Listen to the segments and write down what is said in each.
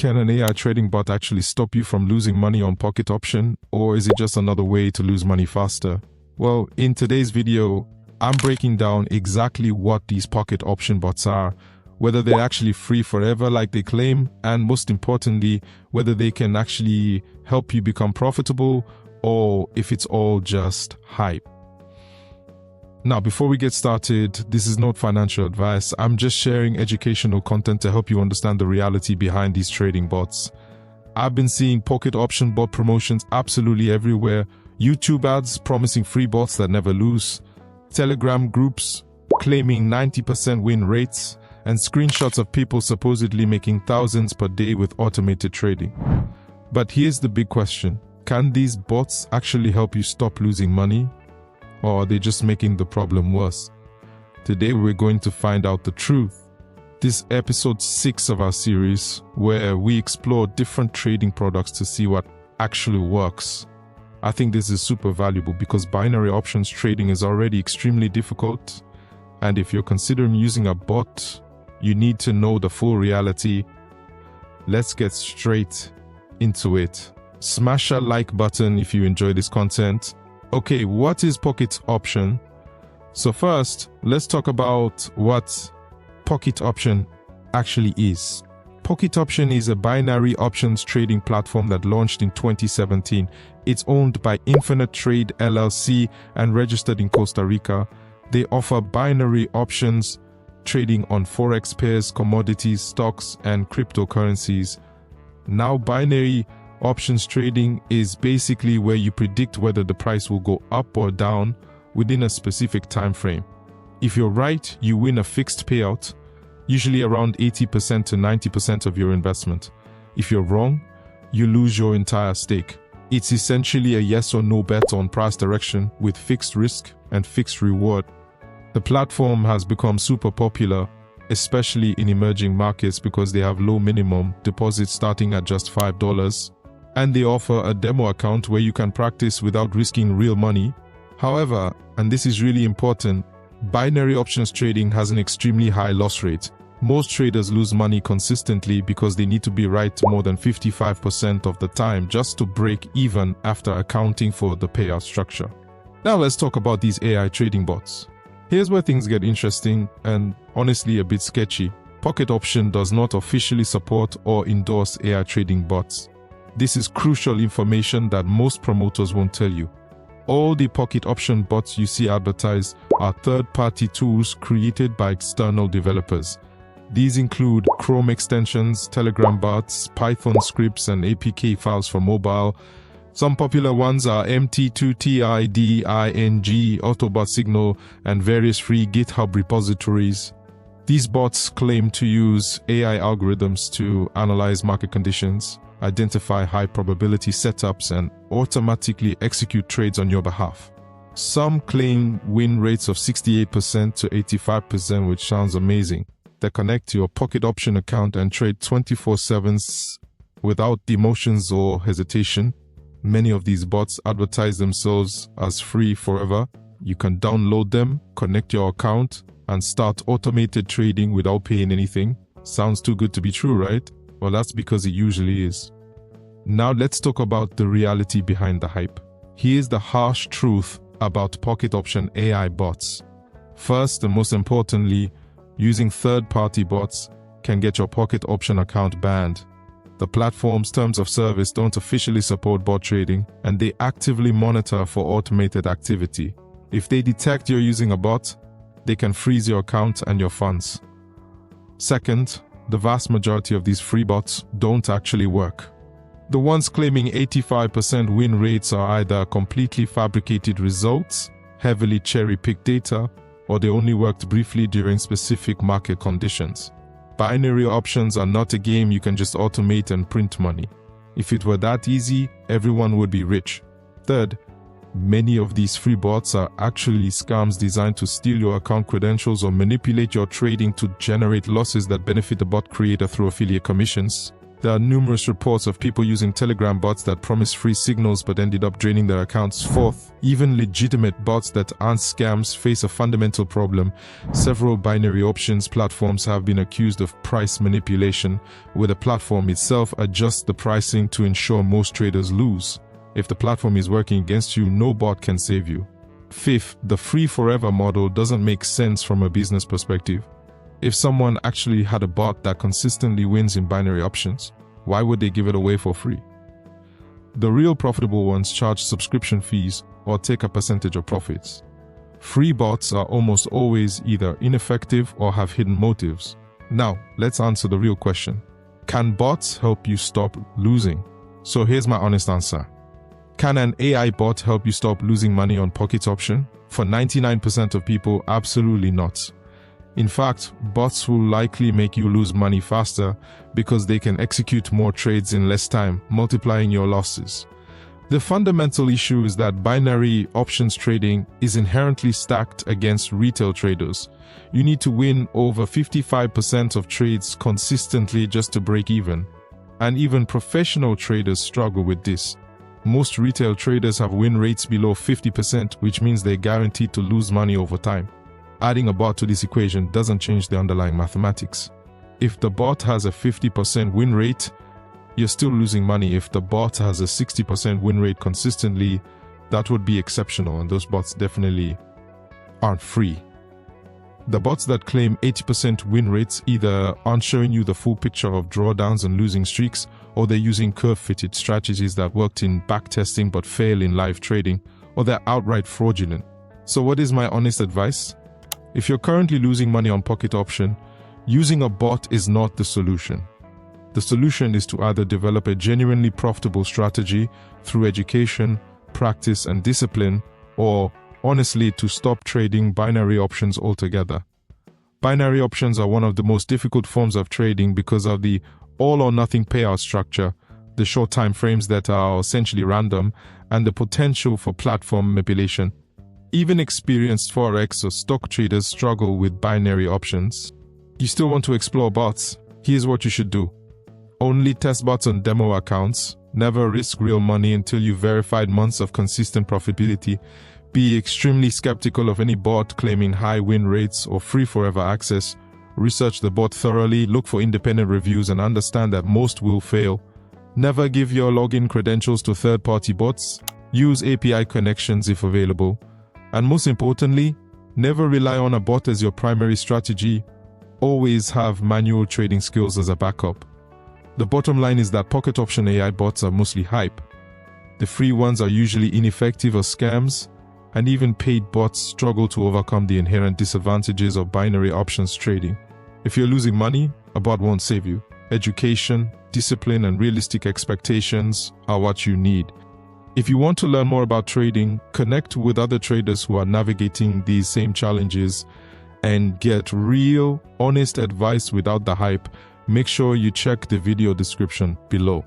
Can an AI trading bot actually stop you from losing money on pocket option, or is it just another way to lose money faster? Well, in today's video, I'm breaking down exactly what these pocket option bots are, whether they're actually free forever like they claim, and most importantly, whether they can actually help you become profitable or if it's all just hype. Now, before we get started, this is not financial advice. I'm just sharing educational content to help you understand the reality behind these trading bots. I've been seeing pocket option bot promotions absolutely everywhere. YouTube ads promising free bots that never lose, Telegram groups claiming 90% win rates, and screenshots of people supposedly making thousands per day with automated trading. But here's the big question. Can these bots actually help you stop losing money? Or are they just making the problem worse? Today we're going to find out the truth. This is episode 6 of our series, where we explore different trading products to see what actually works. I think this is super valuable because binary options trading is already extremely difficult. And if you're considering using a bot, you need to know the full reality. Let's get straight into it. Smash that like button if you enjoy this content. Okay, what is pocket option? So first, let's talk about what pocket option actually is. Pocket option is a binary options trading platform that launched in 2017. It's owned by Infinite Trade LLC and registered in Costa Rica. They offer binary options trading on forex pairs, commodities, stocks, and cryptocurrencies. Now, binary options trading is basically where you predict whether the price will go up or down within a specific time frame. If you're right, you win a fixed payout, usually around 80% to 90% of your investment. If you're wrong, you lose your entire stake. It's essentially a yes or no bet on price direction with fixed risk and fixed reward. The platform has become super popular, especially in emerging markets because they have low minimum deposits starting at just $5. And they offer a demo account where you can practice without risking real money. However, and this is really important, binary options trading has an extremely high loss rate. Most traders lose money consistently because they need to be right more than 55% of the time just to break even after accounting for the payout structure. Now let's talk about these AI trading bots. Here's where things get interesting and honestly a bit sketchy. Pocket option does not officially support or endorse AI trading bots. This is crucial information that most promoters won't tell you. All the pocket option bots you see advertised are third-party tools created by external developers. These include Chrome extensions, Telegram bots, Python scripts, and APK files for mobile. Some popular ones are MT2TIDING, Autobot Signal, and various free GitHub repositories. These bots claim to use AI algorithms to analyze market conditions, identify high probability setups, and automatically execute trades on your behalf. Some claim win rates of 68% to 85%, which sounds amazing. They connect to your pocket option account and trade 24/7 without emotions or hesitation. Many of these bots advertise themselves as free forever. You can download them, connect your account, and start automated trading without paying anything. Sounds too good to be true, right? Well, that's because it usually is. Now let's talk about the reality behind the hype. Here's the harsh truth about pocket option AI bots. First and most importantly, using third-party bots can get your pocket option account banned. The platform's terms of service don't officially support bot trading, and they actively monitor for automated activity. If they detect you're using a bot, they can freeze your account and your funds. Second, the vast majority of these free bots don't actually work. The ones claiming 85% win rates are either completely fabricated results, heavily cherry-picked data, or they only worked briefly during specific market conditions. Binary options are not a game you can just automate and print money. If it were that easy, everyone would be rich. Third, many of these free bots are actually scams designed to steal your account credentials or manipulate your trading to generate losses that benefit the bot creator through affiliate commissions. There are numerous reports of people using Telegram bots that promise free signals but ended up draining their accounts. Fourth, even legitimate bots that aren't scams face a fundamental problem. Several binary options platforms have been accused of price manipulation, where the platform itself adjusts the pricing to ensure most traders lose. If the platform is working against you, no bot can save you. Fifth, the free forever model doesn't make sense from a business perspective. If someone actually had a bot that consistently wins in binary options, why would they give it away for free? The real profitable ones charge subscription fees or take a percentage of profits. Free bots are almost always either ineffective or have hidden motives. Now, let's answer the real question. Can bots help you stop losing? So here's my honest answer. Can an AI bot help you stop losing money on pocket option? For 99% of people, absolutely not. In fact, bots will likely make you lose money faster because they can execute more trades in less time, multiplying your losses. The fundamental issue is that binary options trading is inherently stacked against retail traders. You need to win over 55% of trades consistently just to break even. And even professional traders struggle with this. Most retail traders have win rates below 50%, which means they're guaranteed to lose money over time. Adding a bot to this equation doesn't change the underlying mathematics. If the bot has a 50% win rate, you're still losing money. If the bot has a 60% win rate consistently, that would be exceptional, and those bots definitely aren't free. The bots that claim 80% win rates either aren't showing you the full picture of drawdowns and losing streaks, or they're using curve-fitted strategies that worked in backtesting but fail in live trading, or they're outright fraudulent. So what is my honest advice? If you're currently losing money on pocket option, using a bot is not the solution. The solution is to either develop a genuinely profitable strategy through education, practice, and discipline, or honestly to stop trading binary options altogether. Binary options are one of the most difficult forms of trading because of the all-or-nothing payout structure, the short time frames that are essentially random, and the potential for platform manipulation. Even experienced forex or stock traders struggle with binary options. You still want to explore bots? Here's what you should do. Only test bots on demo accounts. Never risk real money until you've verified months of consistent profitability. Be extremely skeptical of any bot claiming high win rates or free forever access. Research the bot thoroughly, look for independent reviews, and understand that most will fail. Never give your login credentials to third-party bots. Use API connections if available. And most importantly, never rely on a bot as your primary strategy. Always have manual trading skills as a backup. The bottom line is that pocket option AI bots are mostly hype. The free ones are usually ineffective or scams, and even paid bots struggle to overcome the inherent disadvantages of binary options trading. If you're losing money, a bot won't save you. Education, discipline, and realistic expectations are what you need. If you want to learn more about trading, connect with other traders who are navigating these same challenges and get real, honest advice without the hype, make sure you check the video description below.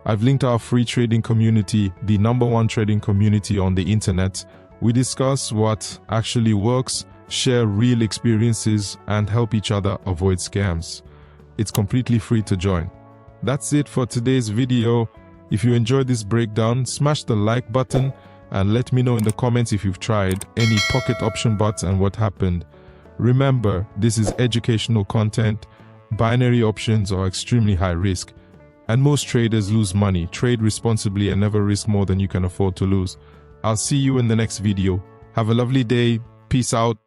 I've linked our free trading community, the #1 trading community on the internet. We discuss what actually works, share real experiences, and help each other avoid scams. It's completely free to join. That's it for today's video. If you enjoyed this breakdown, smash the like button and let me know in the comments if you've tried any pocket option bots and what happened. Remember, this is educational content. Binary options are extremely high risk, and most traders lose money. Trade responsibly and never risk more than you can afford to lose. I'll see you in the next video. Have a lovely day. Peace out.